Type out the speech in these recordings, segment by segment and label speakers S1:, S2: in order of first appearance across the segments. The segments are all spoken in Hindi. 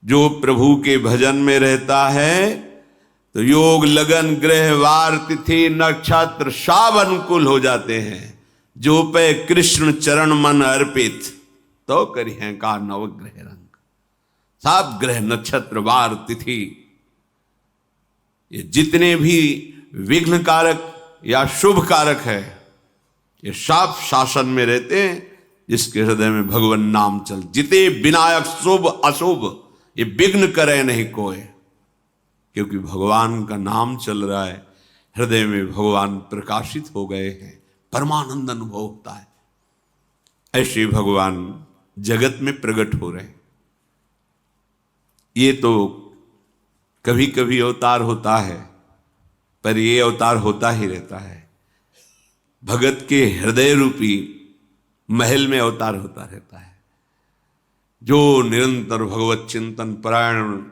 S1: जो प्रभु के भजन में रहता है तो योग लगन ग्रह वार तिथि नक्षत्र सब अनुकूल हो जाते हैं। जो पे कृष्ण चरण मन अर्पित तो करी है का नवग्रह रंग। सब ग्रह नक्षत्र वार तिथि ये जितने भी विघ्न कारक या शुभ कारक है ये सब शासन में रहते हैं। जिसके हृदय में भगवान नाम चल जिते विनायक शुभ अशुभ ये विघ्न करे नहीं कोई, क्योंकि भगवान का नाम चल रहा है, हृदय में भगवान प्रकाशित हो गए हैं, परमानंद अनुभव होता है। ऐसे भगवान जगत में प्रकट हो रहे हैं। ये तो कभी कभी अवतार होता है, पर ये अवतार होता ही रहता है। भगत के हृदय रूपी महल में अवतार होता रहता है। जो निरंतर भगवत चिंतन परायण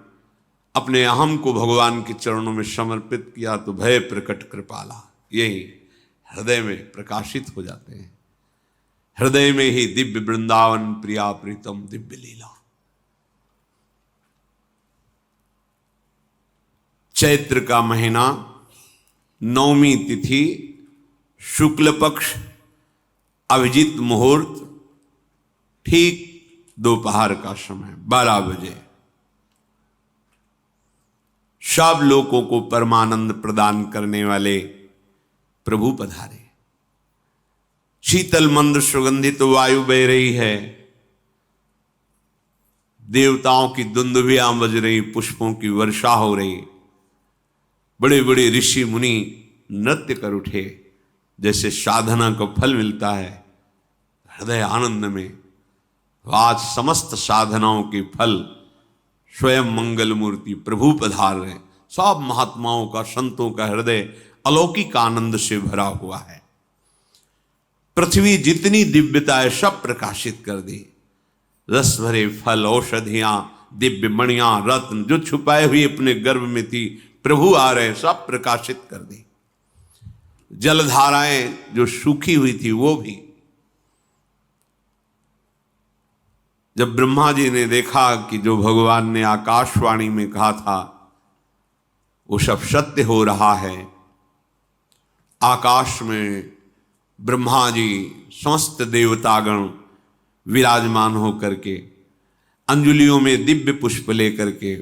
S1: अपने अहम को भगवान के चरणों में समर्पित किया तो भय प्रकट कृपाला यही हृदय में प्रकाशित हो जाते हैं। हृदय में ही दिव्य वृंदावन प्रिया प्रीतम दिव्य लीला। चैत्र का महीना, नवमी तिथि, शुक्ल पक्ष, अभिजीत मुहूर्त, ठीक दोपहर का समय 12 बजे सब लोगों को परमानंद प्रदान करने वाले प्रभु पधारे। शीतल मंद सुगंधित वायु बह रही है, देवताओं की दुंदुभियां बज रही, पुष्पों की वर्षा हो रही, बड़े बड़े ऋषि मुनि नृत्य कर उठे। जैसे साधना को फल मिलता है हृदय आनंद में, आज समस्त साधनाओं के फल स्वयं मंगल मूर्ति प्रभु पधार रहे। सब महात्माओं का, संतों का हृदय अलौकिक आनंद से भरा हुआ है। पृथ्वी जितनी दिव्यता है सब प्रकाशित कर दी। रस भरे फल, औषधियां, दिव्य मणियां, रत्न जो छुपाए हुए अपने गर्भ में थी प्रभु आ रहे, सब प्रकाशित कर दी। जलधाराएं जो सूखी हुई थी वो भी। जब ब्रह्मा जी ने देखा कि जो भगवान ने आकाशवाणी में कहा था वो सब सत्य हो रहा है, आकाश में ब्रह्मा जी समस्त देवतागण विराजमान होकर के अंजलियों में दिव्य पुष्प लेकर के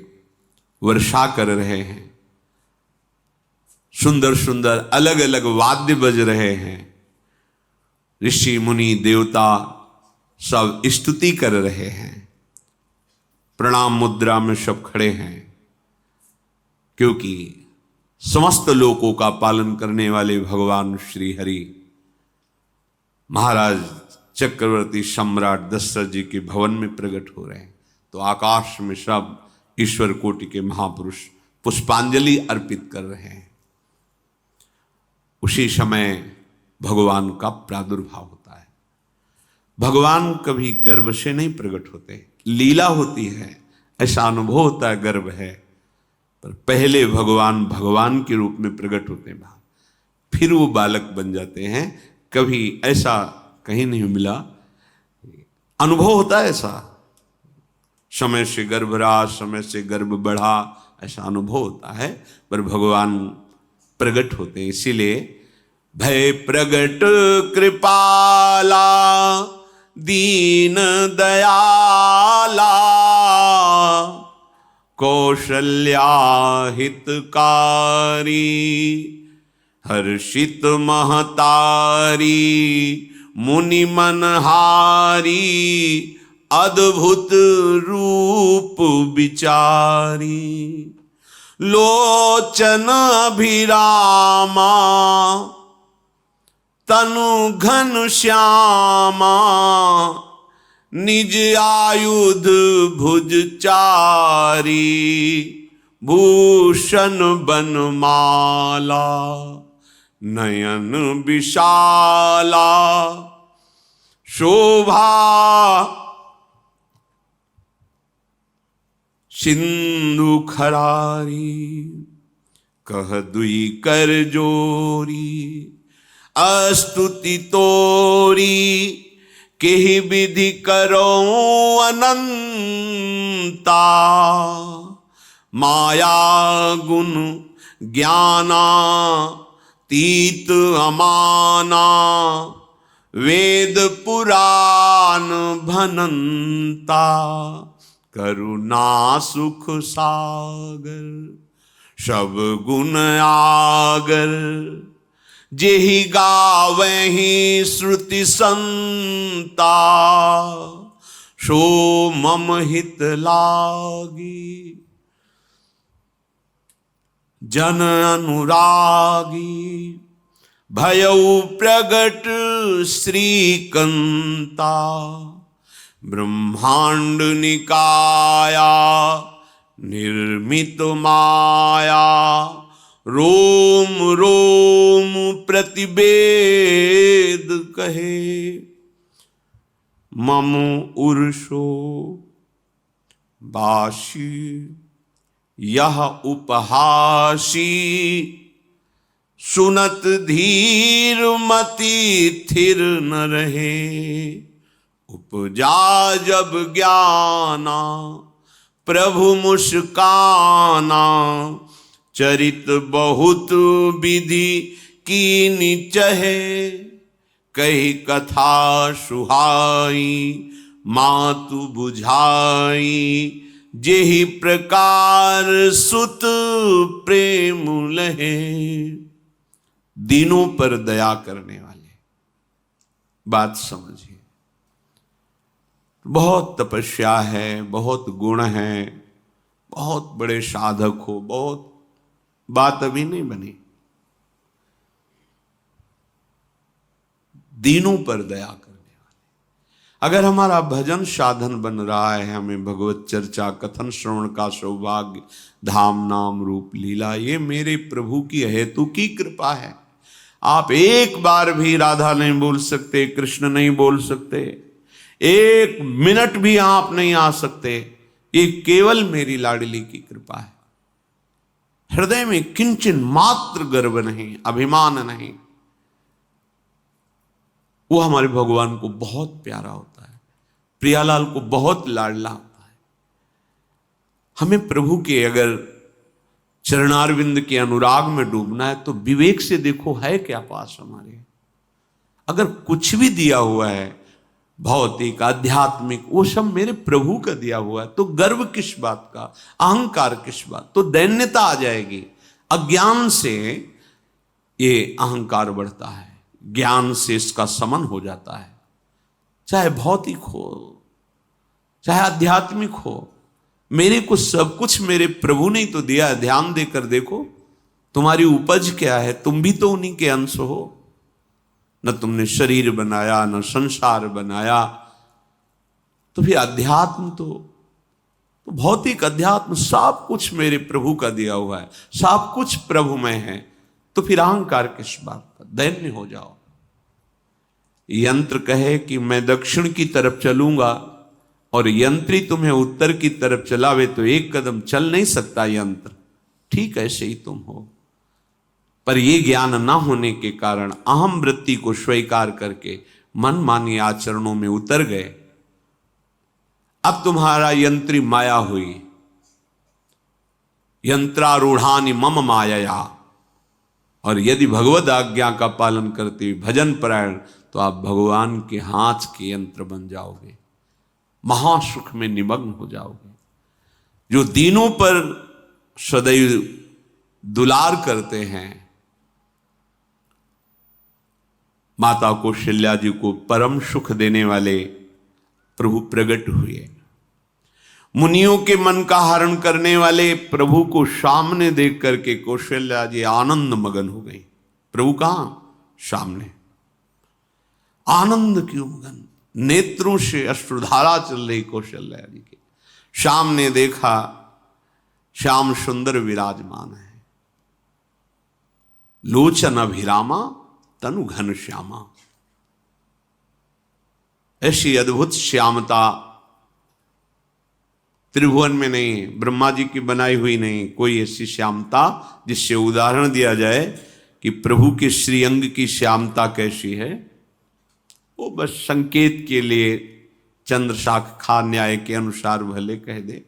S1: वर्षा कर रहे हैं, सुंदर सुंदर अलग अलग वाद्य बज रहे हैं, ऋषि मुनि देवता सब स्तुति कर रहे हैं, प्रणाम मुद्रा में सब खड़े हैं, क्योंकि समस्त लोकों का पालन करने वाले भगवान श्री हरि महाराज चक्रवर्ती सम्राट दशरथ जी के भवन में प्रकट हो रहे हैं। तो आकाश में सब ईश्वर कोटि के महापुरुष पुष्पांजलि अर्पित कर रहे हैं। उसी समय भगवान का प्रादुर्भाव होता है। भगवान कभी गर्भ से नहीं प्रकट होते, लीला होती है, ऐसा अनुभव होता है गर्भ है, पर पहले भगवान भगवान के रूप में प्रकट होते हैं, फिर वो बालक बन जाते हैं। कभी ऐसा कहीं नहीं मिला, अनुभव होता है ऐसा, समय से गर्भ रहा, समय से गर्भ बढ़ा, ऐसा अनुभव होता है, पर भगवान प्रकट होते हैं। इसीलिए भय प्रगट कृपाला दीन दयाला कौशल्या हितकारी हर्षित महतारी मुनि मनहारी अद्भुत रूप विचारी लोचन अभिरामा तनु घन श्यामा निज आयुध भुज चारी भूषण बनमाला नयन विशाला शोभा सिंधु खरारी कह दुई कर जोरी अस्तुति तोरी केहि विधि करो अनंता, माया गुण ज्ञाना तीत अमाना, वेद पुराण भनंता, करुणा सुख सागर सब गुण आगर, जेहि गावहि श्रुति संता, सो मम हित लागी, जन अनुरागी, भयउ प्रगट श्रीकंता, ब्रह्मांड निकाया निर्मित माया, रोम रोम प्रतिवेद कहे, मम उर्षो बाशी, यह उपहासी, सुनत धीर मति थिर न रहे, उपजा जब ज्ञाना प्रभु मुस्काना, चरित बहुत विधि कीनि चहे, कही कथा सुहाई मातु बुझाई, जेहि प्रकार सुत प्रेम लहे। दीनों पर दया करने वाले, बात समझिए। बहुत तपस्या है, बहुत गुण है, बहुत बड़े साधक हो, बहुत बात अभी नहीं बनी। दीनों पर दया करने वाले। अगर हमारा भजन साधन बन रहा है, हमें भगवत चर्चा कथन श्रवण का सौभाग्य, धाम नाम रूप लीला, ये मेरे प्रभु की हेतु की कृपा है। आप एक बार भी राधा नहीं बोल सकते, कृष्ण नहीं बोल सकते, एक मिनट भी आप नहीं आ सकते, ये केवल मेरी लाडली की कृपा है। हृदय में किंचन मात्र गर्व नहीं, अभिमान नहीं। वो हमारे भगवान को बहुत प्यारा होता है, प्रियालाल को बहुत लाडला होता है। हमें प्रभु के अगर चरणारविंद के अनुराग में डूबना है तो विवेक से देखो है क्या पास हमारे। अगर कुछ भी दिया हुआ है भौतिक आध्यात्मिक, वो सब मेरे प्रभु का दिया हुआ है, तो गर्व किस बात का, अहंकार किस बात, तो दैन्यता आ जाएगी। अज्ञान से ये अहंकार बढ़ता है, ज्ञान से इसका समन हो जाता है। चाहे भौतिक हो चाहे आध्यात्मिक हो, मेरे को सब कुछ मेरे प्रभु ने तो दिया है। ध्यान देकर देखो तुम्हारी उपज क्या है, तुम भी तो उन्हीं के अंश हो। न तुमने शरीर बनाया, न संसार बनाया, तो फिर अध्यात्म तो भौतिक अध्यात्म सब कुछ मेरे प्रभु का दिया हुआ है, सब कुछ प्रभु में है। तो फिर अहंकार किस बात का, दैन्य हो जाओ। यंत्र कहे कि मैं दक्षिण की तरफ चलूंगा और यंत्री तुम्हें उत्तर की तरफ चलावे तो एक कदम चल नहीं सकता यंत्र। ठीक ऐसे ही तुम हो, पर यह ज्ञान ना होने के कारण अहम वृत्ति को स्वीकार करके मनमानी आचरणों में उतर गए। अब तुम्हारा यंत्री माया हुई, यंत्रारूढ़ानि मम माया। और यदि भगवद आज्ञा का पालन करते हुए भजन परायण, तो आप भगवान के हाथ के यंत्र बन जाओगे, महासुख में निमग्न हो जाओगे। जो दीनों पर सदैव दुलार करते हैं, माता कौशल्या जी को परम सुख देने वाले प्रभु प्रकट हुए। मुनियों के मन का हरण करने वाले प्रभु को सामने देख करके कौशल्या जी आनंद मगन हो गई। प्रभु कहां? सामने। आनंद क्यों मगन? नेत्रों से अश्रुधारा चल रही कौशल्या जी के। सामने देखा श्याम सुंदर विराजमान है, लोचन अभिरामा तनु घन श्यामा। ऐसी अद्भुत श्यामता त्रिभुवन में नहीं, ब्रह्मा जी की बनाई हुई नहीं कोई ऐसी श्यामता जिससे उदाहरण दिया जाए कि प्रभु के श्रीअंग की श्यामता कैसी है। वो बस संकेत के लिए चंद्र शाखा न्याय के अनुसार भले कह दे,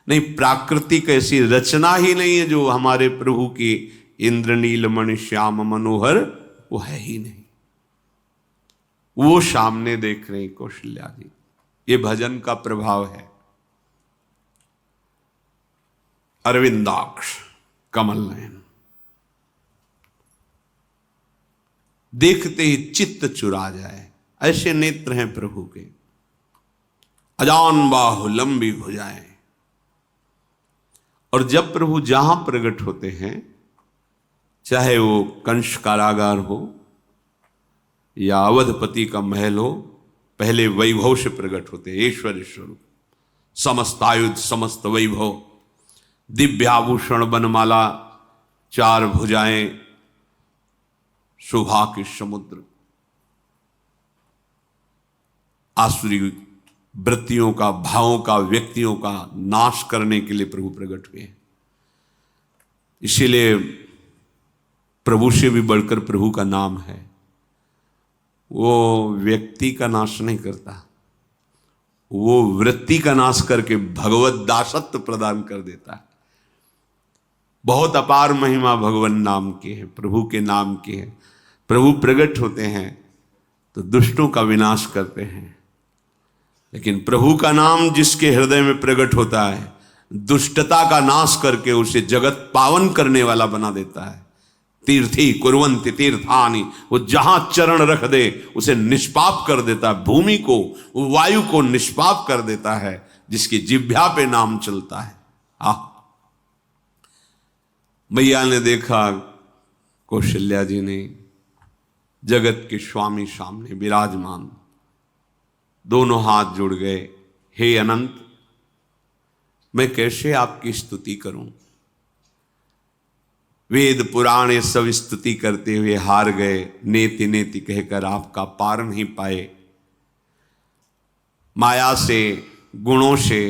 S1: नहीं प्राकृतिक ऐसी रचना ही नहीं है जो हमारे प्रभु की इंद्रनील मणि श्याम मनोहर वो है ही नहीं। वो सामने देख रहे कौशल्या जी, ये भजन का प्रभाव है। अरविंदाक्ष कमल नयन, देखते ही चित्त चुरा जाए, ऐसे नेत्र हैं प्रभु के। अजान बाहु लंबी भुजाएं, और जब प्रभु जहां प्रकट होते हैं, चाहे वो कंस कारागार हो या अवधपति का महल हो, पहले वैभव से प्रकट होते हैं। ऐश्वर्य स्वरूप, समस्त आयुध, समस्त वैभव, दिव्याभूषण, बनमाला, चार भुजाएं, शोभा के समुद्र, आसुरी वृत्तियों का, भावों का, व्यक्तियों का नाश करने के लिए प्रभु प्रकट हुए हैं। इसीलिए प्रभु से भी बढ़कर प्रभु का नाम है। वो व्यक्ति का नाश नहीं करता, वो वृत्ति का नाश करके भगवत दासत्व प्रदान कर देता है। बहुत अपार महिमा भगवान नाम की है, प्रभु के नाम की है। प्रभु प्रकट होते हैं तो दुष्टों का विनाश करते हैं, लेकिन प्रभु का नाम जिसके हृदय में प्रकट होता है, दुष्टता का नाश करके उसे जगत पावन करने वाला बना देता है। तीर्थी कुर्वन्ति तीर्थानि, वो जहां चरण रख दे उसे निष्पाप कर देता है। भूमि को, वायु को निष्पाप कर देता है, जिसकी जिह्वा पे नाम चलता है। मैया ने देखा, कौशल्या जी ने, जगत के स्वामी सामने विराजमान, दोनों हाथ जुड़ गए। हे अनंत, मैं कैसे आपकी स्तुति करूं? वेद पुराण ये सब स्तुति करते हुए हार गए, नेति नेति कहकर आपका पार नहीं पाए। माया से, गुणों से,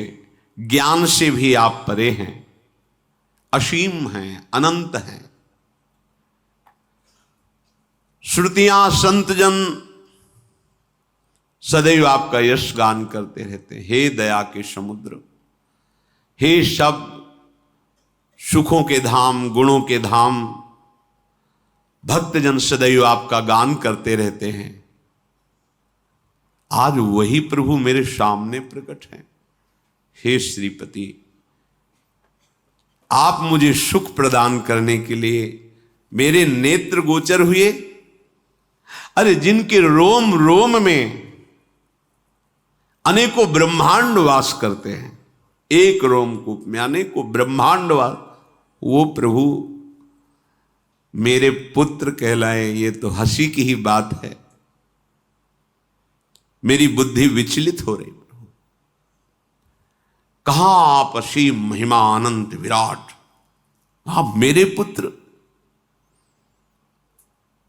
S1: ज्ञान से भी आप परे हैं, असीम हैं, अनंत हैं। श्रुतियां, संतजन सदैव आपका यश गान करते रहते हैं। हे दया के समुद्र, हे शब्द, सुखों के धाम, गुणों के धाम, भक्तजन सदैव आपका गान करते रहते हैं। आज वही प्रभु मेरे सामने प्रकट हैं। हे श्रीपति, आप मुझे सुख प्रदान करने के लिए मेरे नेत्र गोचर हुए। अरे जिनके रोम रोम में अनेकों ब्रह्मांड वास करते हैं, एक रोमकूप में अनेकों ब्रह्मांड वास, वो प्रभु मेरे पुत्र कहलाए, ये तो हंसी की ही बात है। मेरी बुद्धि विचलित हो रही। प्रभु कहां आप असीम महिमा अनंत विराट, आप मेरे पुत्र।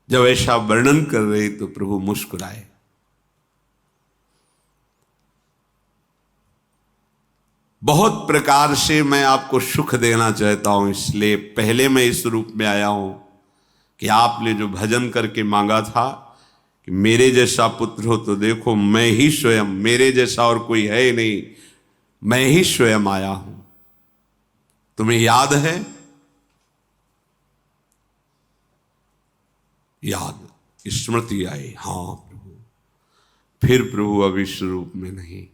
S1: जब ऐसा वर्णन कर रहे तो प्रभु मुस्कुराए। बहुत प्रकार से मैं आपको सुख देना चाहता हूं, इसलिए पहले मैं इस रूप में आया हूं कि आपने जो भजन करके मांगा था कि मेरे जैसा पुत्र हो, तो देखो मैं ही स्वयं, मेरे जैसा और कोई है ही नहीं, मैं ही स्वयं आया हूं। तुम्हें याद है? याद, स्मृति आई। हाँ प्रभु। फिर प्रभु अब इस रूप में नहीं।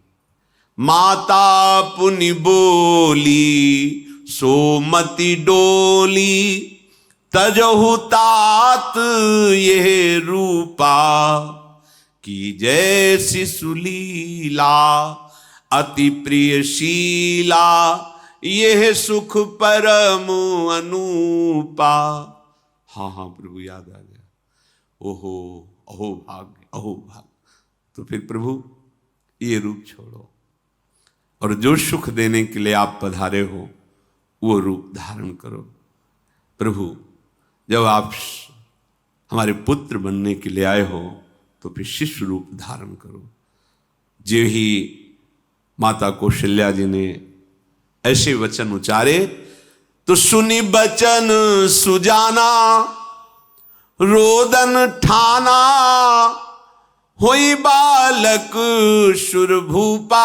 S1: माता पुनि बोली सोमति डोली, तजहु तात ये रूपा, की जैसी सुलीला अति प्रियशीला, यह सुख परम अनूपा। हाँ हाँ प्रभु, याद आ गया। ओहो, अहो भाग्य, अहो भाग्य। तो फिर प्रभु ये रूप छोड़ो, और जो सुख देने के लिए आप पधारे हो वो रूप धारण करो। प्रभु जब आप हमारे पुत्र बनने के लिए आए हो तो फिर शिष्य रूप धारण करो। जो ही माता कौशल्या जी ने ऐसे वचन उचारे तो सुनी बचन सुजाना, रोदन ठाना, होई बालक सुर भूपा,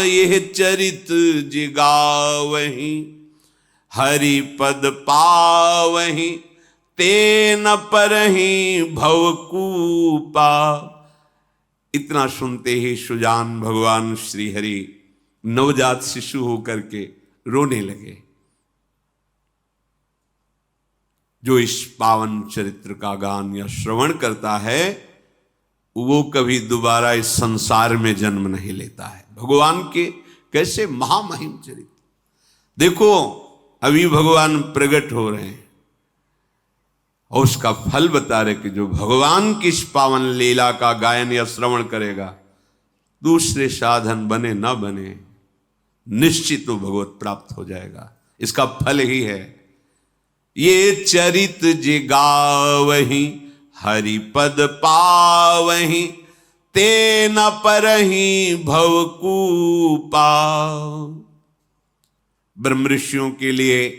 S1: यह चरित जिगावहीं, हरि पद पावहीं, ते न परहीं भवकूपा। इतना सुनते ही सुजान भगवान श्री हरि नवजात शिशु होकर के रोने लगे। जो इस पावन चरित्र का गान या श्रवण करता है वो कभी दोबारा इस संसार में जन्म नहीं लेता है। भगवान के कैसे महामहिम चरित्र। देखो अभी भगवान प्रकट हो रहे हैं और उसका फल बता रहे कि जो भगवान की इस पावन लीला का गायन या श्रवण करेगा, दूसरे साधन बने ना बने, निश्चित तो भगवत प्राप्त हो जाएगा। इसका फल ही है ये चरित जिगावहीं, हरि पद पावहीं, ते न परहीं भवकूपा। ब्रह्म ऋषियों के लिए,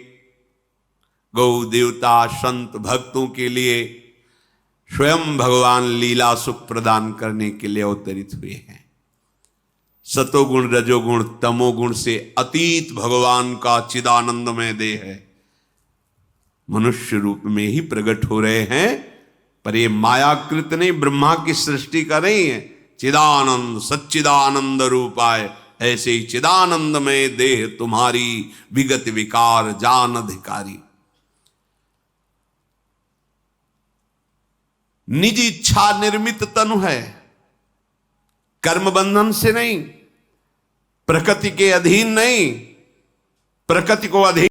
S1: गौ देवता संत भक्तों के लिए स्वयं भगवान लीला सुख प्रदान करने के लिए अवतरित हुए हैं। सतोगुण रजोगुण तमोगुण से अतीत भगवान का चिदानंदमय देह है, मनुष्य रूप में ही प्रकट हो रहे हैं। पर ये मायाकृत नहीं, ब्रह्मा की सृष्टि का नहीं है। चिदानंद सच्चिदानंद रूपाय, ऐसे ही चिदानंदमय देह तुम्हारी, विगत विकार जान अधिकारी। निज इच्छा निर्मित तनु है, कर्म बंधन से नहीं, प्रकृति के अधीन नहीं, प्रकृति को अधीन